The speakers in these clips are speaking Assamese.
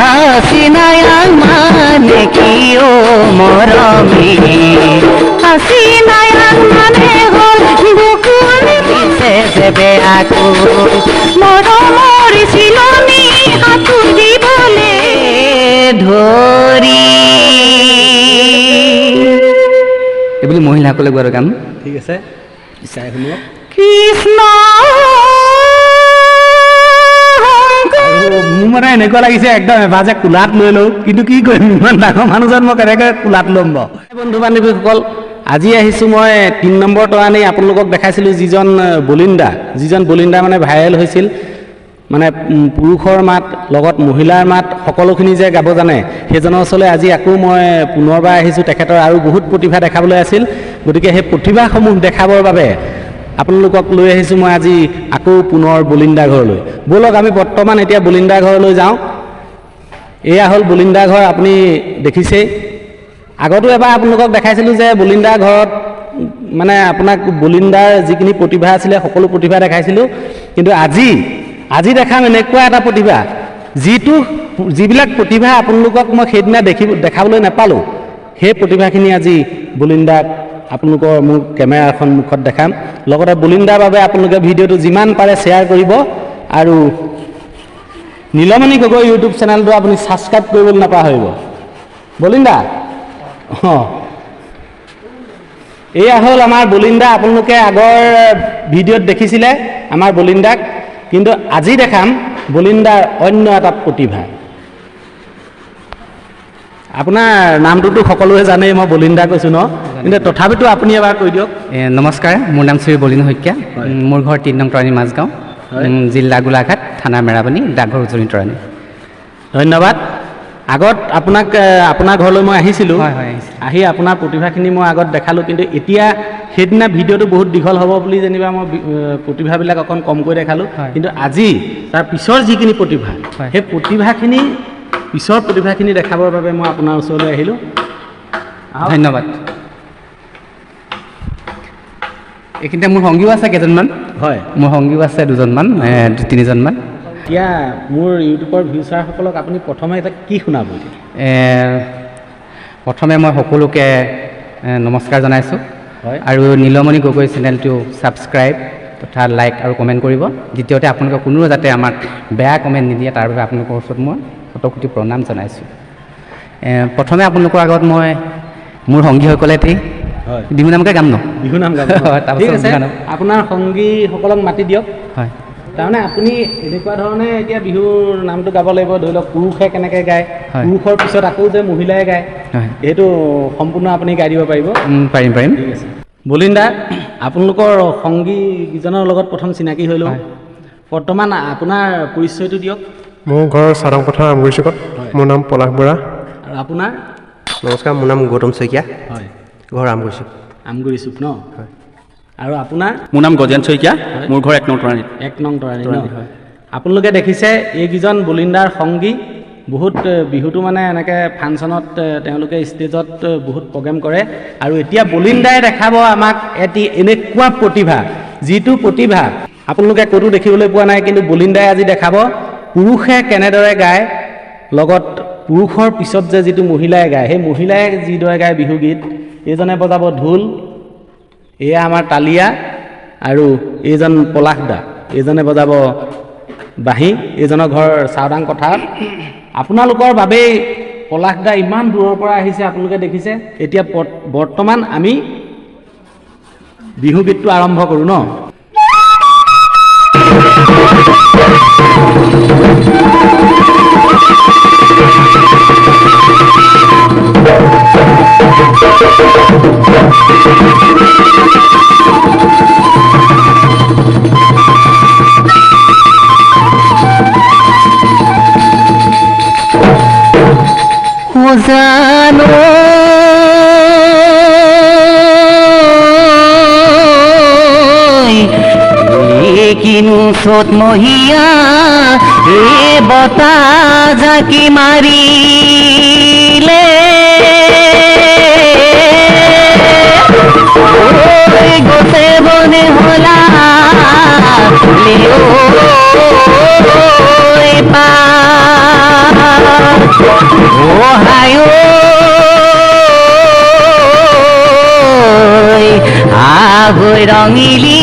হাসিনায়াং মানে কি ও মৰমী হাসিনায়াং মানে হল বুকুল পিছে যেবে আকুল মৰমৰ চিলনি হাতুৰিবলে ধৰি এইবুলি মহিলাসকলে গোৱাৰ গান ঠিক আছে চাই শুনিব কৃষ্ণ মোৰ মানে এনেকুৱা লাগিছে একদম এভাজে কোলাত লৈ লওঁ কিন্তু কি কৰিম ইমান ডাঙৰ মানুহজন মই কেনেকৈ কোলাত ল'ম বাৰু বন্ধু বান্ধৱীসকল আজি আহিছোঁ মই 3 নম্বৰ টৰানি আপোনালোকক দেখাইছিলোঁ যিজন বলিণ্ডা মানে ভাইৰেল হৈছিল মানে পুৰুষৰ মাত লগত মহিলাৰ মাত সকলোখিনি যে গাব জানে সেইজনৰ ওচৰলৈ আজি আকৌ মই পুনৰবাৰ আহিছোঁ তেখেতৰ আৰু বহুত প্ৰতিভা দেখাবলৈ আছিল গতিকে সেই প্ৰতিভাসমূহ দেখাবৰ বাবে আপোনালোকক লৈ আহিছোঁ মই আজি আকৌ পুনৰ বলিণ্ডা ঘৰলৈ ব'লক আমি বৰ্তমান এতিয়া বলিণ্ডা ঘৰলৈ যাওঁ এয়া হ'ল বলিণ্ডা ঘৰ আপুনি দেখিছেই আগতো এবাৰ আপোনালোকক দেখাইছিলোঁ যে বলিণ্ডা ঘৰত মানে আপোনাক বলিণ্ডাৰ যিখিনি প্ৰতিভা আছিলে সকলো প্ৰতিভা দেখাইছিলোঁ কিন্তু আজি দেখাম এনেকুৱা এটা প্ৰতিভা যিবিলাক প্ৰতিভা আপোনালোকক মই সেইদিনা দেখাবলৈ নাপালোঁ সেই প্ৰতিভাখিনি আজি বলিণ্ডাক আপোনালোকৰ মোৰ কেমেৰাৰ সন্মুখত দেখাম লগতে বলিণ্ডাৰ বাবে আপোনালোকে ভিডিঅ'টো যিমান পাৰে শ্বেয়াৰ কৰিব আৰু নীলমণি গগৈ ইউটিউব চেনেলটো আপুনি ছাবস্ক্ৰাইব কৰিবলৈ নাপাহৰিব বলিণ্ডা এয়া হ'ল আমাৰ বলিণ্ডা আপোনালোকে আগৰ ভিডিঅ'ত দেখিছিলে আমাৰ বলিণ্ডাক কিন্তু আজি দেখাম বলিণ্ডাৰ অন্য এটা প্ৰতিভা আপোনাৰ নামটোতো সকলোৱে জানেই মই বলিণ্ডা কৈছোঁ ন কিন্তু তথাপিতো আপুনি এবাৰ কৈ দিয়ক নমস্কাৰ মোৰ নাম শ্ৰী বলিন শইকীয়া মোৰ ঘৰ 3 নং তৰাণী মাজগাঁও জিলা গোলাঘাট থানা মেৰাপানী ডাকঘৰ উজনি তৰাণী ধন্যবাদ আগত আপোনাৰ ঘৰলৈ মই আহিছিলোঁ আহি আপোনাৰ প্ৰতিভাখিনি মই আগত দেখালোঁ কিন্তু এতিয়া সেইদিনা ভিডিঅ'টো বহুত দীঘল হ'ব বুলি যেনিবা মই প্ৰতিভাবিলাক অকণ কমকৈ দেখালোঁ কিন্তু আজি তাৰ পিছৰ যিখিনি প্ৰতিভা সেই পিছৰ প্ৰতিভাখিনি দেখাবৰ বাবে মই আপোনাৰ ওচৰলৈ আহিলোঁ ধন্যবাদ এইখিনিতে মোৰ সংগীও আছে কেইজনমান হয় মোৰ সংগীও আছে 2জনমান 3জনমান এতিয়া মোৰ ইউটিউবৰ ভিউচাৰসকলক আপুনি প্ৰথমে এটা কি শুনাব প্ৰথমে মই সকলোকে নমস্কাৰ জনাইছোঁ হয় আৰু নীলমণি গগৈ চেনেলটো ছাবস্ক্ৰাইব তথা লাইক আৰু কমেণ্ট কৰিব দ্বিতীয়তে আপোনালোকে কোনো যাতে আমাক বেয়া কমেণ্ট নিদিয়ে তাৰ বাবে আপোনালোকৰ ওচৰত মই শতকোটি প্ৰণাম জনাইছোঁ প্ৰথমে আপোনালোকৰ আগত মই মোৰ সংগীসকলে বিহু নামকে গাম ন বিহু নাম গাম ঠিক আছে আপোনাৰ সংগীসকলক মাতি দিয়ক হয় তাৰমানে আপুনি এনেকুৱা ধৰণে এতিয়া বিহুৰ নামটো গাব লাগিব ধৰি লওক পুৰুষে কেনেকৈ গায় পুৰুষৰ পিছত আকৌ যে মহিলাই গায় সেইটো সম্পূৰ্ণ আপুনি গাই দিব পাৰিব পাৰিম ঠিক আছে বলিণ্ডা আপোনালোকৰ সংগীকেইজনৰ লগত প্ৰথম চিনাকি হৈ লওঁ বৰ্তমান আপোনাৰ পৰিচয়টো দিয়ক মোৰ ঘৰ চাৰংপথাৰ আমগুৰিচুকত মোৰ নাম পলাশ বৰা আৰু আপোনাৰ নমস্কাৰ মোৰ নাম গৌতম শইকীয়া হয় ঘৰ আমগুৰিচুক ন হয় আৰু আপোনাৰ মোৰ নাম গজেন শইকীয়া মোৰ ঘৰ 1 নং তৰাণী ন আপোনালোকে দেখিছে এইকেইজন বলিণ্ডাৰ সংগী বহুত বিহুটো মানে এনেকৈ ফাংচনত তেওঁলোকে ষ্টেজত বহুত প্ৰগ্ৰেম কৰে আৰু এতিয়া বলিণ্ডাই দেখাব আমাক এটি এনেকুৱা প্ৰতিভা যিটো প্ৰতিভা আপোনালোকে ক'তো দেখিবলৈ পোৱা নাই কিন্তু বলিণ্ডাই আজি দেখাব পুৰুষে কেনেদৰে গায় লগত পুৰুষৰ পিছত যে যিটো মহিলাই গায় সেই মহিলাই যিদৰে গায় বিহুগীত এইজনে বজাব ঢোল এয়া আমাৰ তালিয়া আৰু এইজন পলাশদা এইজনে বজাব বাঁহী এইজনৰ ঘৰ চাওদাং পথাৰত আপোনালোকৰ বাবেই পলাশদা ইমান দূৰৰ পৰা আহিছে আপোনালোকে দেখিছে এতিয়া বৰ্তমান আমি বিহুগীতটো আৰম্ভ কৰোঁ ন জানো কিনো চত মহিয়া এ বতাহ জাকি মাৰিলে গছে বনে হলা পা হৈ ৰঙিলি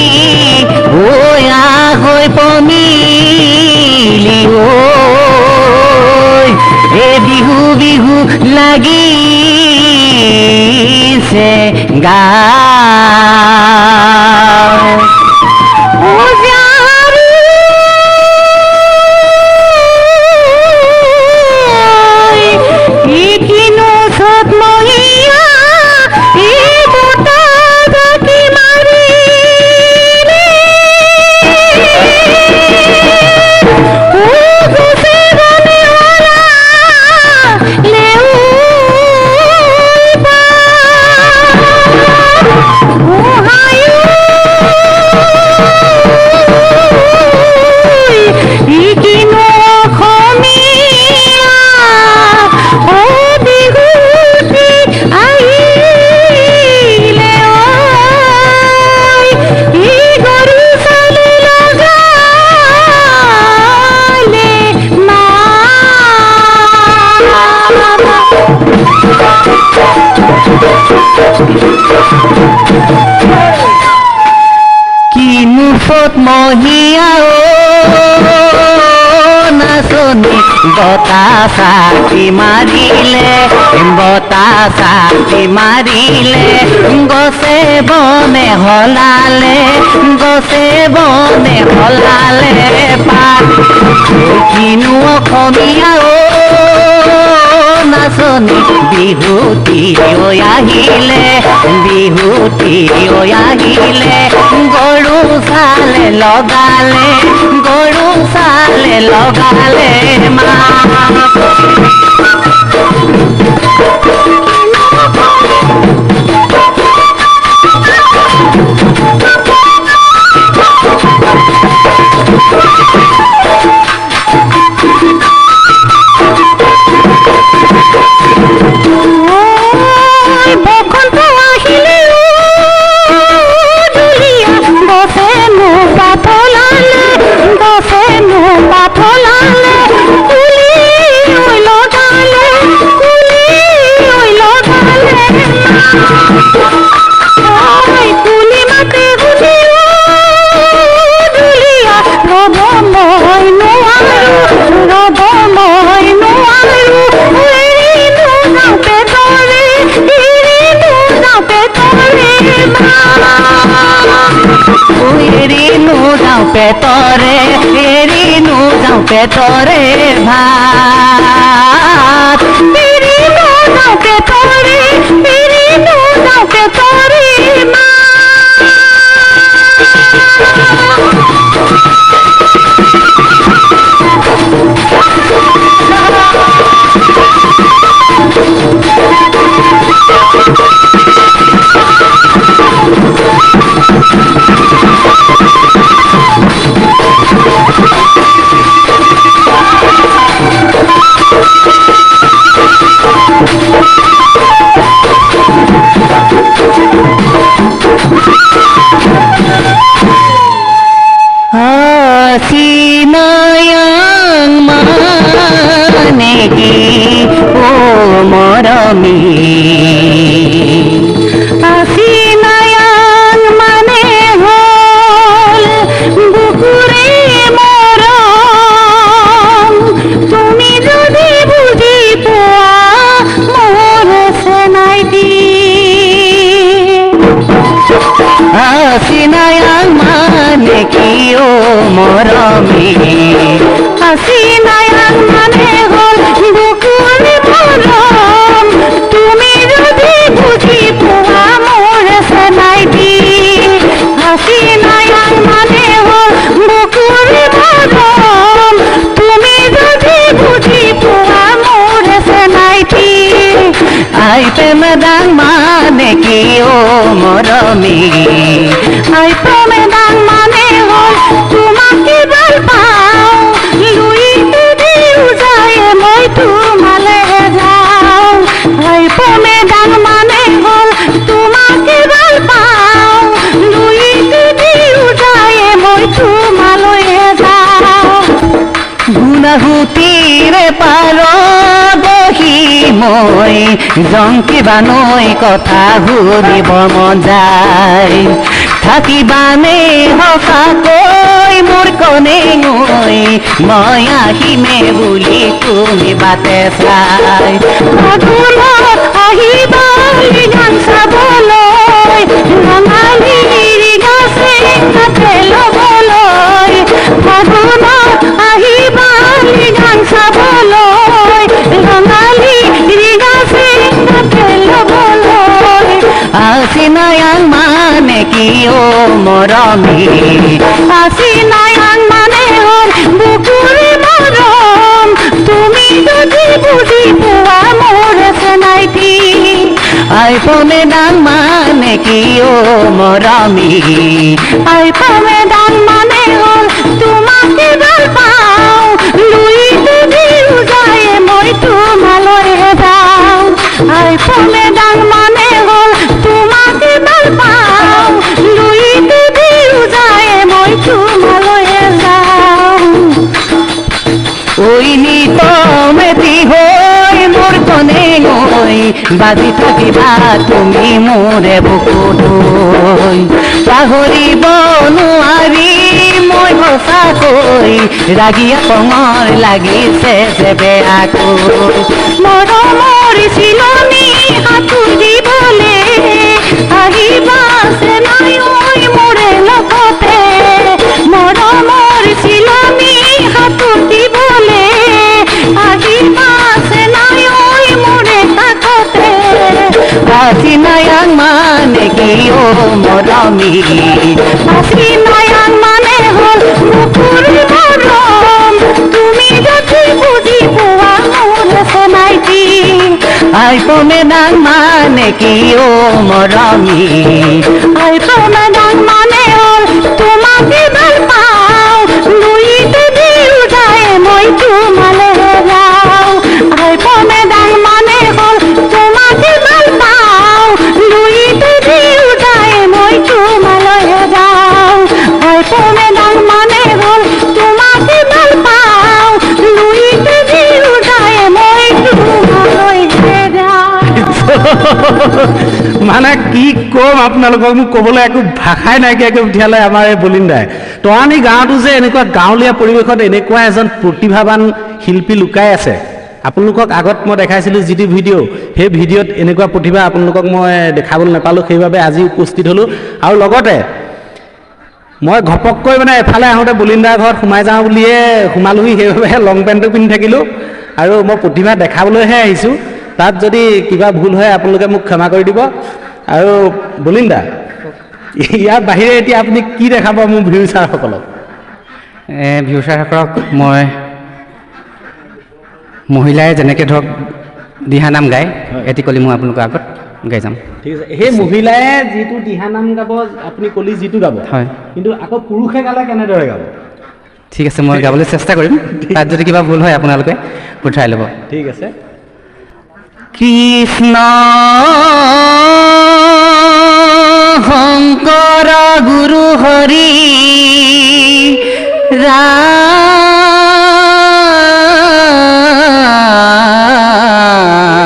হৈ পমিলি এ বিহু বিহু লাগিছে গা মহিয়া নাচনি বতাহ চাকি মাৰিলে গছে বনে হলালে পাত কিনো অসমীয়া নাচনি বিহুতি আহিলে গৰু চালে লগালে মা পেটৰে ভাত পেটৰে মা Pemedang mane ki o morami ai pemedang mane ho tumaki bal pao lui di ujaye moi tumale jao ai pemedang mane ho tumaki bal pao lui di ujaye moi tumale jao গুণাহুতিৰে পাৰ বহি মই জংকি বানৈ কথা শুনিব মন যায় থাকিবানে সঁচাকৈ মোৰ কনে গৈ মই আহিমে বুলি তুমি বাটে চাই ফাগুনত আহিবা গান চাবলৈ ৰঙালী ৰিগাছে হাতে ল'বলৈ ফাগুনত আহিবা গান চাবলৈ ৰঙালী ৰিগাছে হাতে ল'বলৈ আজি নয়ন মানে কি অ মৰমী আজি নয়ন মানে হ'ল বুকুৰে মৰম তুমি যদি বুজি পোৱা মোৰ চেনাইটি আইপমে দাং মানে কি অ মৰমী আইপমে দাং মানে হ'ল তোমাকে ভাল পাওঁ লুই তুমি যায় মই তোমালৈহে যাওঁ আইপমে দাং মানে হ'ল তোমাকে ভাল পাওঁ লুই তুমি যায় মই তোমালৈহে যাওঁ ওই নিতমেতি হৈ মোৰ কনে গৈ বাজি থাকিবা তুমি মোৰে বুকুত পাহৰিব নোৱাৰি মই সঁচাকৈ ৰাগিয়া পঙৰ লাগিছে যে বেয়াকৈ মৰমৰ চিলনি সাঁতোৰ দিবলে আহিবা চেনাই ঐ মোৰে লগতে মৰমৰ চিলনি সাঁতোৰ দিবলে আহিবা চেনাই ঐ মোৰে কাষতে আজি নয়ন মানে কি অ মৰমী আজি নয়ন মানে হ'ল বুকুৰে মৰম তুমি যদি বুজি পোৱা মোৰ চেনাইটি আইপমে দাং মানে কি অ মৰমী আইপমে দাং মানে হ'ল তোমাকে ভাল পাওঁ লুইতে দিল যায় মই তোমালৈ যাওঁ আইপমে দাং মানে হ'ল তোমাকে ভাল পাওঁ লুইতে দিল যায় মই তোমালৈ যাওঁ আইপমে দাং মানে হ'ল তোমাকে ভাল পাওঁ লুইতে দিল যায় মই তোমালৈ যাওঁ মানে কি ক'ম আপোনালোকক মোক ক'বলৈ একো ভাষাই নাইকিয়াকৈ উঠিয়ালে আমাৰ এই বলিন্দাই টৰানি গাঁৱতো যে এনেকুৱা গাঁৱলীয়া পৰিৱেশত এনেকুৱা এজন প্ৰতিভাৱান শিল্পী লুকাই আছে আপোনালোকক আগত মই দেখাইছিলোঁ যিটো ভিডিঅ' সেই ভিডিঅ'ত এনেকুৱা প্ৰতিভা আপোনালোকক মই দেখাবলৈ নাপালোঁ সেইবাবে আজি উপস্থিত হ'লোঁ আৰু লগতে মই ঘপককৈ মানে এফালে আহোঁতে বলিন্দাৰ ঘৰত সোমাই যাওঁ বুলিয়ে সোমালোহি সেইবাবে লং পেণ্টটো পিন্ধি থাকিলোঁ আৰু মই প্ৰতিভা দেখাবলৈহে আহিছোঁ তাত যদি কিবা ভুল হয় আপোনালোকে মোক ক্ষমা কৰি দিব আৰু বলিন্দা ইয়াৰ বাহিৰে এতিয়া আপুনি কি দেখাব মোৰ ভিউচাৰসকলক ভিউচাৰসকলক মই মহিলাই যেনেকৈ ধৰক দিহানাম গায় এটি কলি মই আপোনালোকৰ আগত গাই যাম ঠিক আছে সেই মহিলাই যিটো দিহানাম গাব আপুনি কলি যিটো গাব হয় কিন্তু আকৌ পুৰুষে গালে কেনেদৰে গাব ঠিক আছে মই গাবলৈ চেষ্টা কৰিম তাত যদি কিবা ভুল হয় আপোনালোকে উঠাই ল'ব ঠিক আছে কৃষ্ণ শংকৰ গুৰু হৰি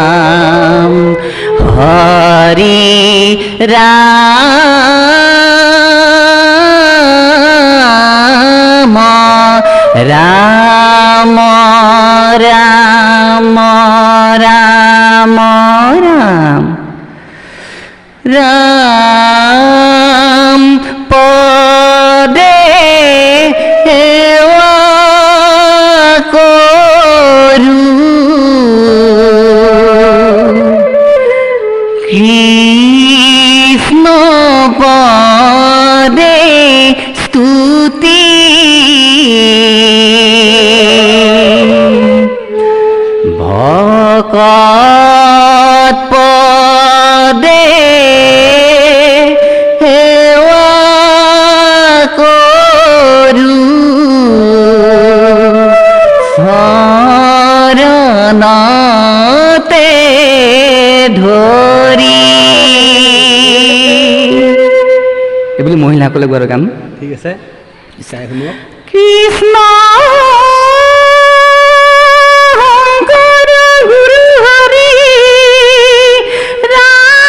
ৰাম হৰি ৰাম ৰাম ৰাম ৰাম ৰাম ৰাম পদে সেৱা কৰো কৃষ্ণ পদে স্তুতি ভকত পদে সেৱা কৰো চৰণতে ধৰি এইবুলি মহিলাসকলে গোৱাৰ গান ঠিক আছে চাই শুনক কৃষ্ণ শংকৰ গুৰু হৰি ৰাম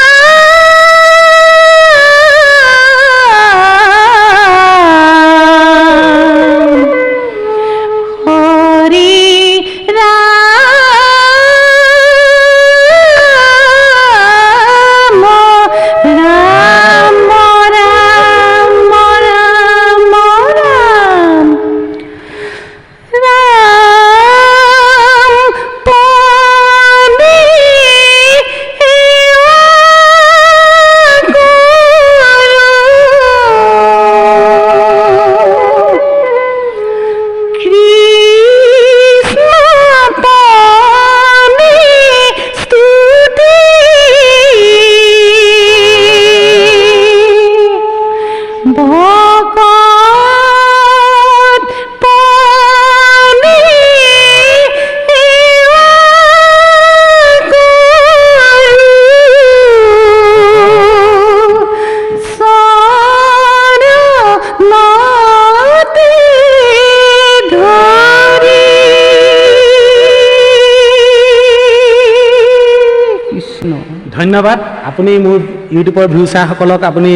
ধন্যবাদ আপুনি মোৰ ইউটিউবৰ ভিউচাৰসকলক আপুনি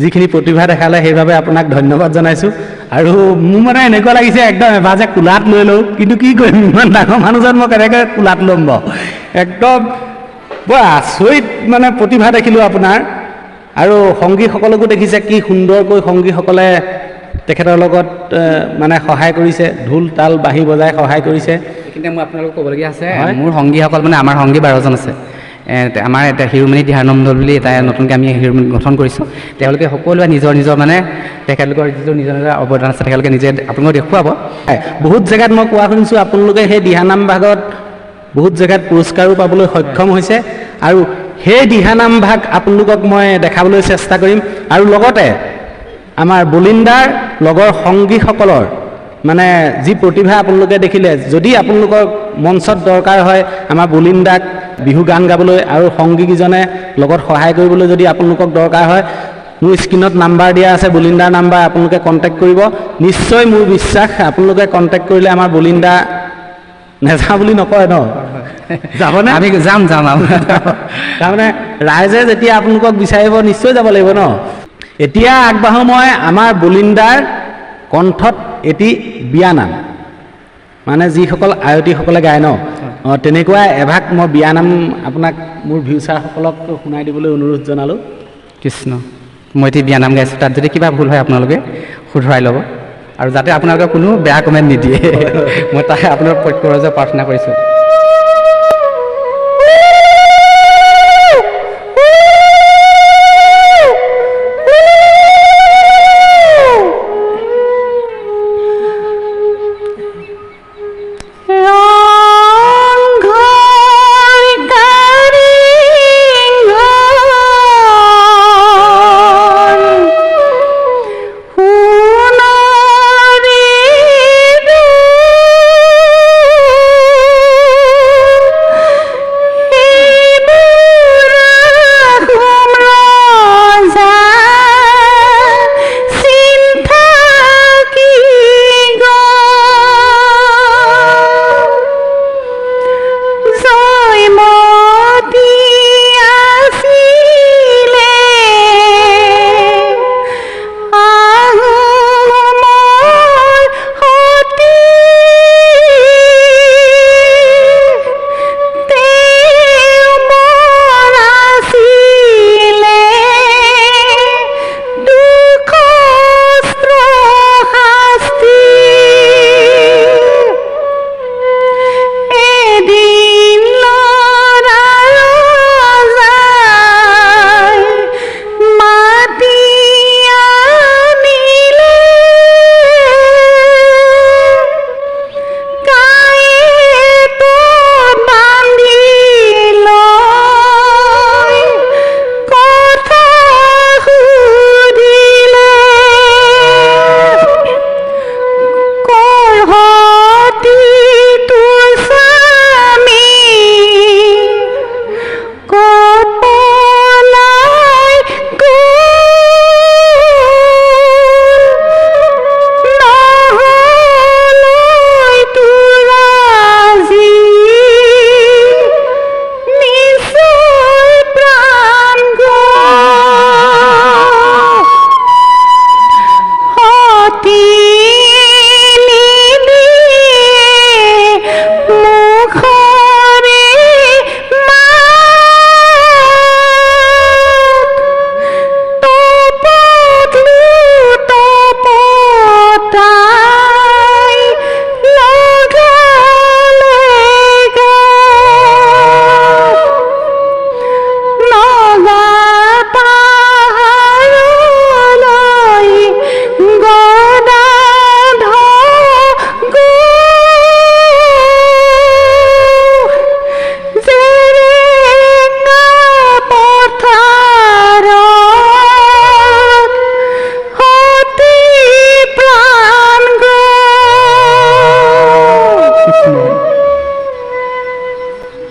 যিখিনি প্ৰতিভা দেখালে সেইবাবে আপোনাক ধন্যবাদ জনাইছোঁ আৰু মোৰ মানে এনেকুৱা লাগিছে একদম এবাৰ যে কোলাত লৈ লওঁ কিন্তু কি কৰিম ইমান ডাঙৰ মানুহজন মই কেনেকৈ কোলাত ল'ম বাৰু একদম বৰ আচৰিত মানে প্ৰতিভা দেখিলোঁ আপোনাৰ আৰু সংগীসকলকো দেখিছে কি সুন্দৰকৈ সংগীসকলে তেখেতৰ লগত মানে সহায় কৰিছে ঢোল তাল বাঁহী বজাই সহায় কৰিছে এইখিনিতে মই আপোনালোকক ক'বলগীয়া আছে মোৰ সংগীসকল মানে আমাৰ সংগী 12জন আছে আমাৰ এটা হিৰোমণি ধ্যানম দল বুলি এটা নতুনকৈ আমি হিৰোমণি গঠন কৰিছোঁ তেওঁলোকে সকলোৱে নিজৰ নিজৰ মানে তেখেতলোকৰ যিটো নিজৰ নিজৰ অৱদান আছে তেখেতলোকে নিজে আপোনালোকক দেখুৱাব বহুত জেগাত মই কোৱা শুনিছোঁ আপোনালোকে সেই দিহানাম ভাগত বহুত জেগাত পুৰস্কাৰো পাবলৈ সক্ষম হৈছে আৰু সেই দিহানাম ভাগ আপোনালোকক মই দেখাবলৈ চেষ্টা কৰিম আৰু লগতে আমাৰ বলিন্দাৰ লগৰ সংগীসকলৰ মানে যি প্ৰতিভা আপোনালোকে দেখিলে যদি আপোনালোকৰ মঞ্চত দৰকাৰ হয় আমাৰ বলিন্দাক বিহু গান গাবলৈ আৰু সংগীকেইজনে লগত সহায় কৰিবলৈ যদি আপোনালোকক দৰকাৰ হয় মোৰ স্ক্ৰীণত নাম্বাৰ দিয়া আছে বলিন্দাৰ নাম্বাৰ আপোনালোকে কণ্টেক্ট কৰিব নিশ্চয় মোৰ বিশ্বাস আপোনালোকে কণ্টেক্ট কৰিলে আমাৰ বলিন্দা নেযাওঁ বুলি নকয় ন যাবনে আমি যাম তাৰমানে ৰাইজে যেতিয়া আপোনালোকক বিচাৰিব নিশ্চয় যাব লাগিব ন এতিয়া আগবাঢ়ো মই আমাৰ বলিন্দাৰ কণ্ঠত এটি বিয়ানাম মানে যিসকল আয়তীসকলে গায় ন তেনেকুৱা এভাগ মই বিয়ানাম আপোনাক মোৰ ভিউচাৰসকলক শুনাই দিবলৈ অনুৰোধ জনালোঁ কৃষ্ণ মই এটি বিয়ানাম গাইছোঁ তাত যদি কিবা ভুল হয় আপোনালোকে শুধৰাই ল'ব আৰু যাতে আপোনালোকে কোনো বেয়া কমেণ্ট নিদিয়ে মই তাকে আপোনাৰ প্ৰত্যেকৰ যে প্ৰাৰ্থনা কৰিছোঁ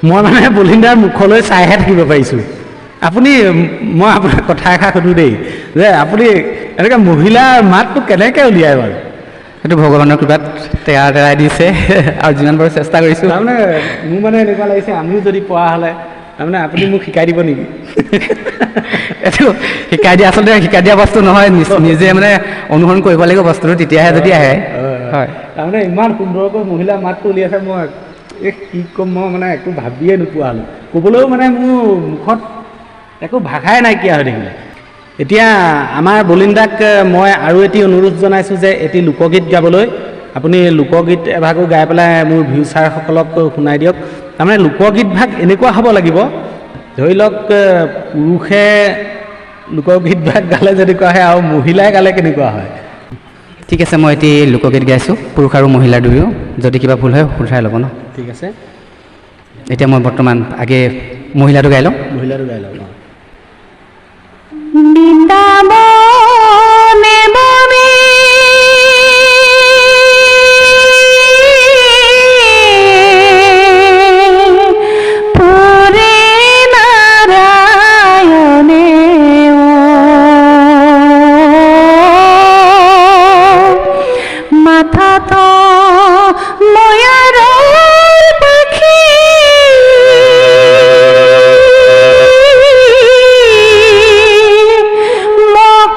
মই মানে বলিন্দাৰ মুখলৈ চাইহে থাকিব পাৰিছোঁ আপুনি মই আপোনাক কথা এষাৰ সুধোঁ দেই যে আপুনি এনেকৈ মহিলাৰ মাতটো কেনেকৈ উলিয়ায় বাৰু সেইটো ভগৱানৰ কৃপাত তেৰাই দিছে আৰু যিমান পাৰোঁ চেষ্টা কৰিছোঁ তাৰমানে মোৰ মানে এনেকুৱা লাগিছে আমিও যদি পোৱা হ'লে তাৰমানে আপুনি মোক শিকাই দিব নেকি? এইটো শিকাই দিয়া আচলতে শিকাই দিয়া বস্তু নহয়, নিজে মানে অনুসৰণ কৰিব লাগিব বস্তুটো, তেতিয়াহে যদি আহে। হয়, তাৰমানে ইমান সুন্দৰকৈ মহিলা মাতটো উলিয়াইছে, মই কি ক'ম, মই মানে একো ভাবিয়ে নোপোৱা হ'লোঁ। ক'বলৈও মানে মোৰ মুখত একো ভাষাই নাইকিয়া হৈ থাকিলে। এতিয়া আমাৰ বলিন্দাক মই আৰু এটি অনুৰোধ জনাইছোঁ যে এটি লোকগীত গাবলৈ। আপুনি লোকগীত এভাগো গাই পেলাই মোৰ ভিউচাৰসকলক শুনাই দিয়ক। তাৰমানে লোকগীত ভাগ এনেকুৱা হ'ব লাগিব, ধৰি লওক পুৰুষে লোকগীত ভাগ গালে যেনেকুৱা হয় আৰু মহিলাই গালে কেনেকুৱা হয়। ঠিক আছে, মই এটি লোকগীত গাইছোঁ, পুৰুষ আৰু মহিলাৰ দুয়ো। যদি কিবা ভুল হয় শুধাই ল'ব ন? ঠিক আছে, এতিয়া মই বৰ্তমান আগে মহিলাটো গাই লওঁ। মহিলাটো গাই লওক। বৃন্দাবনে বনে পুরে নারায়ণে মাথা তো ময়ার পাখি মোক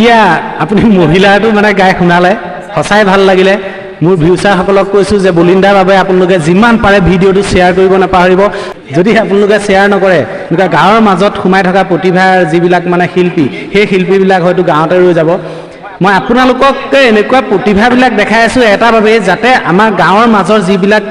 এতিয়া আপুনি মহিলাটো মানে গাই শুনালে সঁচাই ভাল লাগিলে মোৰ ভিউচাৰসকলক কৈছোঁ যে বলিন্দাৰ বাবে আপোনালোকে যিমান পাৰে ভিডিঅ'টো শ্বেয়াৰ কৰিব নাপাহৰিব যদি আপোনালোকে শ্বেয়াৰ নকৰে এনেকুৱা গাঁৱৰ মাজত সোমাই থকা প্ৰতিভাৰ যিবিলাক মানে শিল্পী সেই শিল্পীবিলাক হয়তো গাঁৱতে ৰৈ যাব মই আপোনালোকক এনেকুৱা প্ৰতিভাবিলাক দেখাই আছোঁ এটা বাবে যাতে আমাৰ গাঁৱৰ মাজৰ যিবিলাক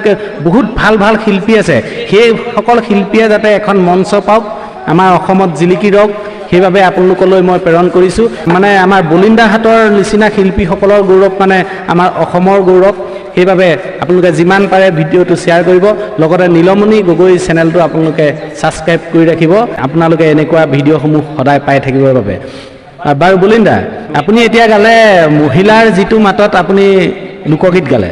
বহুত ভাল ভাল শিল্পী আছে সেইসকল শিল্পীয়ে যাতে এখন মঞ্চ পাওক আমাৰ অসমত জিলিকি ৰওক সেইবাবে আপোনালোকলৈ মই প্ৰেৰণ কৰিছোঁ মানে আমাৰ বলিন্দাহাটৰ নিচিনা শিল্পীসকলৰ গৌৰৱ মানে আমাৰ অসমৰ গৌৰৱ সেইবাবে আপোনালোকে যিমান পাৰে ভিডিঅ'টো শ্বেয়াৰ কৰিব লগতে নীলমণি গগৈ চেনেলটো আপোনালোকে ছাবস্ক্ৰাইব কৰি ৰাখিব আপোনালোকে এনেকুৱা ভিডিঅ'সমূহ সদায় পাই থাকিবৰ বাবে বাৰু বলিন্দা আপুনি এতিয়া গালে মহিলাৰ যিটো মাতত আপুনি লোকগীত গালে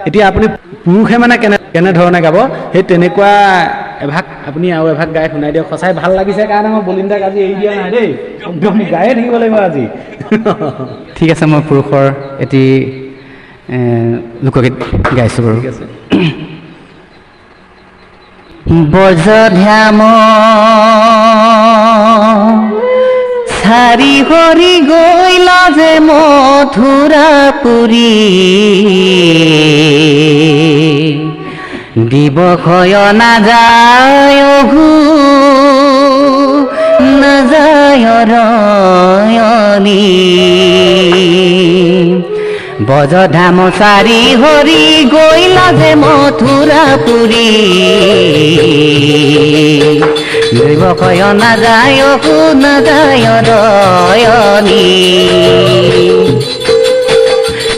এতিয়া আপুনি পুৰুষে মানে কেনেধৰণে গাব সেই তেনেকুৱা এভাগ আপুনি আৰু এভাগ গাই শুনাই দিয়ক সঁচাই ভাল লাগিছে কাৰণে মই বলিন্দাক আজি এৰি দিয়া নাই দেই একদম গায়ে থাকিব লাগিব আজি ঠিক আছে মই পুৰুষৰ এটি লোকগীত গাইছোঁ বাৰু ঠিক আছে বজধ্যাম চাৰি হৰি গৈলা যে মথুৰাপুৰী দিবক্ষয় নাযায় অঘু নাযায় ৰয়নী বজধাম চাৰি হৰি গৈলা যে মথুৰাপুৰী দিবক্ষয় নাযায় অঘু নাযায় ৰয়নী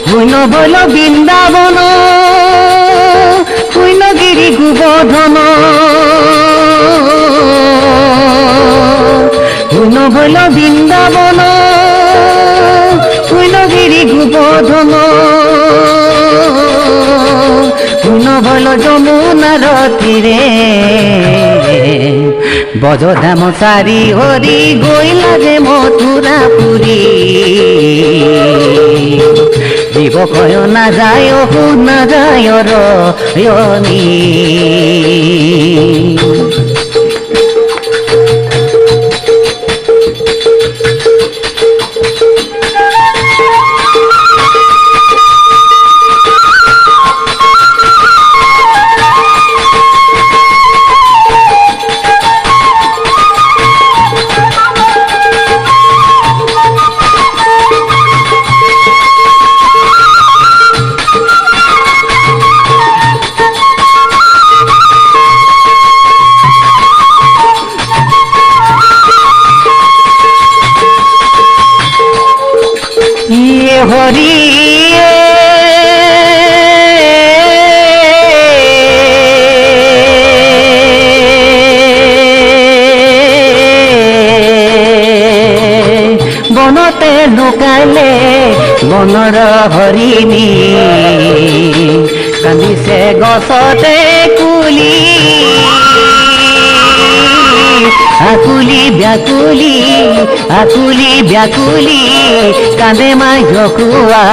শূন্য বল বৃন্দাবন শূন্যগিৰি গোবৰ্ধন শূন্য বল বৃন্দাবন শূন্যগিৰি গোবৰ্ধন শূন্য বল যমুনাৰ তীৰে বজধাম চাৰি হৰি গৈলা যে মথুৰাপুৰী দিবক্ষয় নাযায় অহু নাযায় ৰয়নী হৰি বনতে লুকালে বনৰ হৰিণী কান্দিছে গছতে কুলি আকুলি ব্যাকুলি আকুলি ব্যাকুলি কান্দে মাই জকুয়া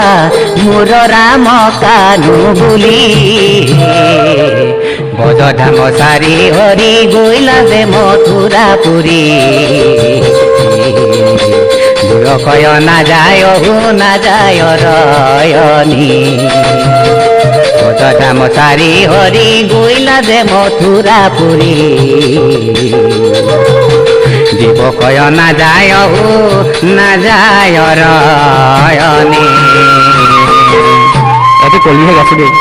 মোৰ ৰাম কানু বুলি বজধাম চাৰি হৰি গৈলা যে মথুৰাপুৰী দুৰকয় নাযায় অহু নাযায় ৰয়নী বজধাম চাৰি হৰি গৈলা যে মথুৰাপুৰী দিবক্ষয় নাযায় অহু নাযায় ৰয়নী এইটো কলিহে গাইছোঁ দেই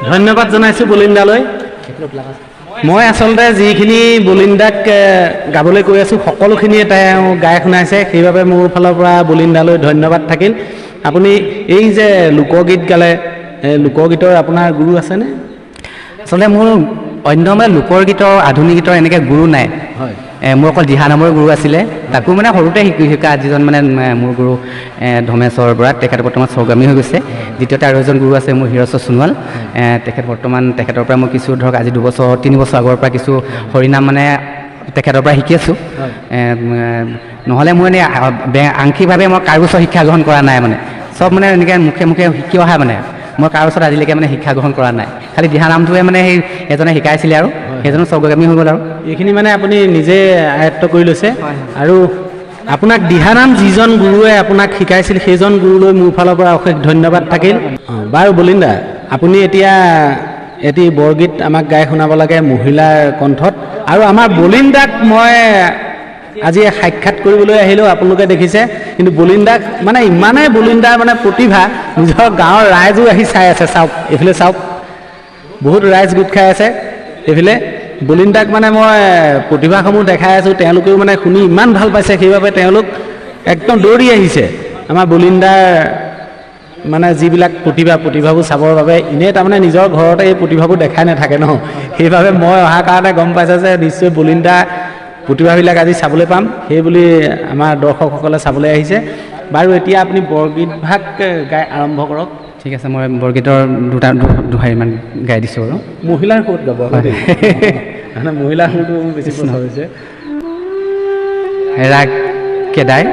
ধন্যবাদ জনাইছোঁ বলিন্দালৈ মই আচলতে যিখিনি বলিন্দাক গাবলৈ কৈ আছোঁ সকলোখিনিয়ে তেওঁ গাই শুনাইছে সেইবাবে মোৰ ফালৰ পৰা বলিন্দালৈ ধন্যবাদ থাকিল আপুনি এই যে লোকগীত গালে লোকগীতৰ আপোনাৰ গুৰু আছেনে আচলতে মোৰ অন্য মানে লোকৰ গীতৰ আধুনিক গীতৰ এনেকৈ গুৰু নাই হয় মোৰ অকল দিহা নামৰ গুৰু আছিলে তাকো মানে সৰুতে শিকা যিজন মানে মোৰ গুৰু ধমেশ্বৰ বৰা তেখেত বৰ্তমান স্বগামী হৈ গৈছে দ্বিতীয়তে আৰু এজন গুৰু আছে মোৰ হিৰশ্বৰ সোণোৱাল তেখেত বৰ্তমান তেখেতৰ পৰা মই কিছু ধৰক আজি 2-3 বছৰ আগৰ পৰা কিছু হৰিনাম মানে তেখেতৰ পৰা শিকি আছোঁ নহ'লে মোৰ এনেই আংশিকভাৱে মই কাৰো ওচৰত শিক্ষা গ্ৰহণ কৰা নাই মানে চব মানে এনেকৈ মুখে মুখে শিকি অহা মানে মই কাৰো ওচৰত আজিলৈকে মানে শিক্ষা গ্ৰহণ কৰা নাই খালি দিহা নামটোৱে মানে সেই এজনে শিকাইছিলে আৰু সেইজনো স্বগামী হৈ গ'ল আৰু এইখিনি মানে আপুনি নিজে আয়ত্ব কৰি লৈছে আৰু আপোনাক দিহানাম যিজন গুৰুৱে আপোনাক শিকাইছিল সেইজন গুৰুলৈ মোৰ ফালৰ পৰা অশেষ ধন্যবাদ থাকিল। বাৰু বলিন্দা, আপুনি এতিয়া এটি বৰগীত আমাক গাই শুনাব লাগে মহিলাৰ কণ্ঠত। আৰু আমাৰ বলিন্দাক মই আজি সাক্ষাৎ কৰিবলৈ আহিলোঁ, আপোনালোকে দেখিছে। কিন্তু বলিন্দাক মানে ইমানেই বলিন্দাৰ মানে প্ৰতিভা, নিজৰ গাঁৱৰ ৰাইজো আহি চাই আছে। চাওক এইফালে চাওক, বহুত ৰাইজ গোট খাই আছে এইফালে। বলিন্দাক মানে মই প্ৰতিভাসমূহ দেখাই আছোঁ, তেওঁলোকেও মানে শুনি ইমান ভাল পাইছে, সেইবাবে তেওঁলোক একদম দৌৰি আহিছে আমাৰ বলিন্দাৰ মানে যিবিলাক প্ৰতিভাবোৰ চাবৰ বাবে। এনেই তাৰমানে নিজৰ ঘৰতে এই প্ৰতিভাবোৰ দেখাই নাথাকে ন, সেইবাবে মই অহাৰ কাৰণে গম পাইছে যে নিশ্চয় বলিন্দা প্ৰতিভাবিলাক আজি চাবলৈ পাম, সেই বুলি আমাৰ দৰ্শকসকলে চাবলৈ আহিছে। বাৰু এতিয়া আপুনি বৰগীতভাগ গাই আৰম্ভ কৰক। ঠিক আছে, মই বৰগীতৰ দুহাৰিমান গাই দিছোঁ আৰু মহিলাৰ সুৰত গাব মানে মহিলাৰ সুৰটো বেছি পচন্দ হৈছে। ৰাগ কেদাই।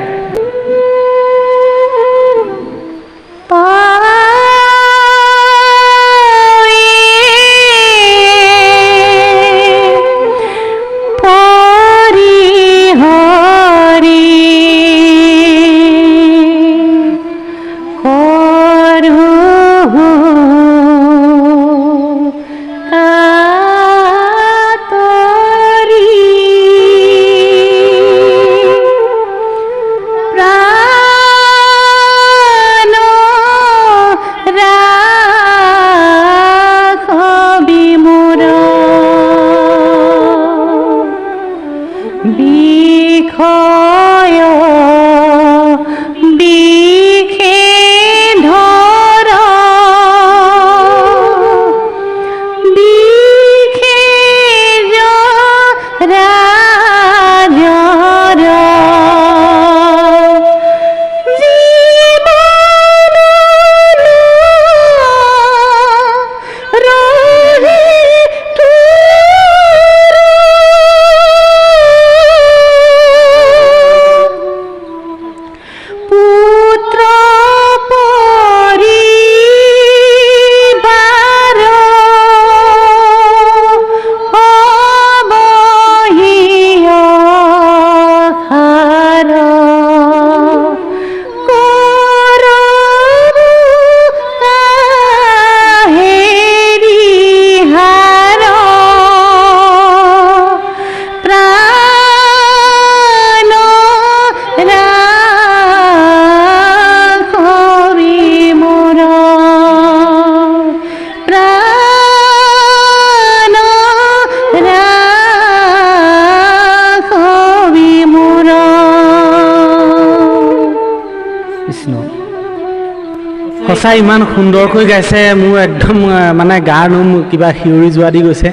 সঁচাই ইমান সুন্দৰকৈ গাইছে, মোৰ একদম মানে গাৰ নোম কিবা শিয়ৰি যোৱা দি গৈছে।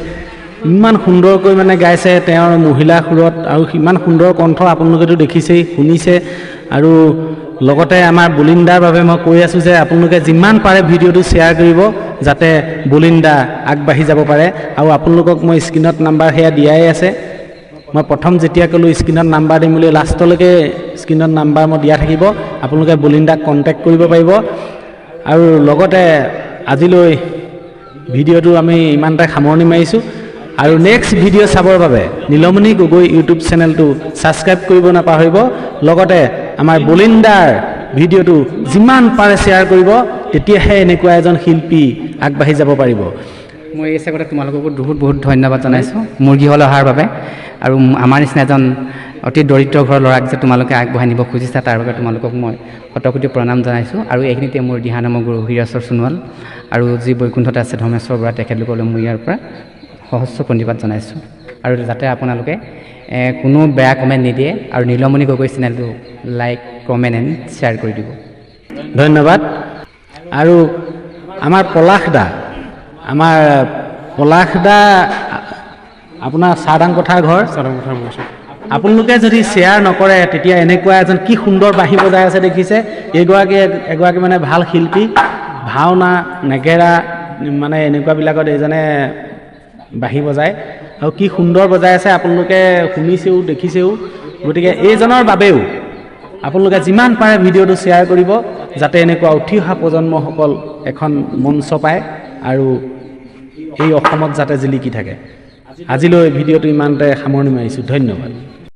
ইমান সুন্দৰকৈ মানে গাইছে তেওঁৰ মহিলা সুৰত, আৰু ইমান সুন্দৰ কণ্ঠ আপোনালোকেতো দেখিছেই, শুনিছে। আৰু লগতে আমাৰ বলিন্দাৰ বাবে মই কৈ আছোঁ যে আপোনালোকে যিমান পাৰে ভিডিঅ'টো শ্বেয়াৰ কৰিব, যাতে বলিন্দা আগবাঢ়ি যাব পাৰে। আৰু আপোনালোকক মই স্ক্ৰীণত নাম্বাৰ সেয়া দিয়াই আছে। মই প্ৰথম যেতিয়া ক'লোঁ স্ক্ৰীণত নাম্বাৰ দিম বুলি, লাষ্টলৈকে স্ক্ৰীণত নাম্বাৰ মই দিয়া থাকিব, আপোনালোকে বলিন্দাক কণ্টেক্ট কৰিব পাৰিব। আৰু লগতে আজিলৈ ভিডিঅ'টো আমি ইমানতে সামৰণি মাৰিছোঁ। আৰু নেক্সট ভিডিঅ' চাবৰ বাবে নীলমণি গগৈ ইউটিউব চেনেলটো ছাবস্ক্ৰাইব কৰিব নাপাহৰিব। লগতে আমাৰ বলিন্দাৰ ভিডিঅ'টো যিমান পাৰে শ্বেয়াৰ কৰিব, তেতিয়াহে এনেকুৱা এজন শিল্পী আগবাঢ়ি যাব পাৰিব। মই এই চেগতে তোমালোককো বহুত বহুত ধন্যবাদ জনাইছোঁ মুৰ্গী হল অহাৰ বাবে। আৰু আমাৰ নিচিনা এজন অতি দৰিদ্ৰ ঘৰৰ ল'ৰাক যে তোমালোকে আগবঢ়াই নিব খুজিছা, তাৰ বাবে তোমালোকক মই শতকোটি প্ৰণাম জনাইছোঁ। আৰু এইখিনিতে মোৰ দিহানামৰ গুৰু হীৰেশ্বৰ সোণোৱাল আৰু যি বৈকুণ্ঠত আছে ধৰ্মেশ্বৰ বৰা, তেখেতলোকলৈ মই ইয়াৰ পৰা সহস্ৰ প্ৰণিপাত জনাইছোঁ। আৰু যাতে আপোনালোকে কোনো বেয়া কমেণ্ট নিদিয়ে, আৰু নীলমণি গগৈ চেনেলটো লাইক, কমেণ্ট এণ্ড শ্বেয়াৰ কৰি দিব। ধন্যবাদ। আৰু আমাৰ পলাশ দা আপোনাৰ চাৰদাং পথাৰ ঘৰ। আপোনালোকে যদি শ্বেয়াৰ নকৰে, তেতিয়া এনেকুৱা এজন কি সুন্দৰ বাঁহী বজাই আছে দেখিছে। এগৰাকী মানে ভাল শিল্পী, ভাওনা, নেগেৰা মানে এনেকুৱাবিলাকত এইজনে বাঁহী বজায়, আৰু কি সুন্দৰ বজাই আছে আপোনালোকে শুনিছেও, দেখিছেও। গতিকে এইজনৰ বাবেও আপোনালোকে যিমান পাৰে ভিডিঅ'টো শ্বেয়াৰ কৰিব, যাতে এনেকুৱা উঠি অহা প্ৰজন্মসকল এখন মঞ্চ পায় আৰু এই অসমত যাতে জিলিকি থাকে। আজিলৈ ভিডিঅ'টো ইমানতে সামৰণি মাৰিছোঁ। ধন্যবাদ।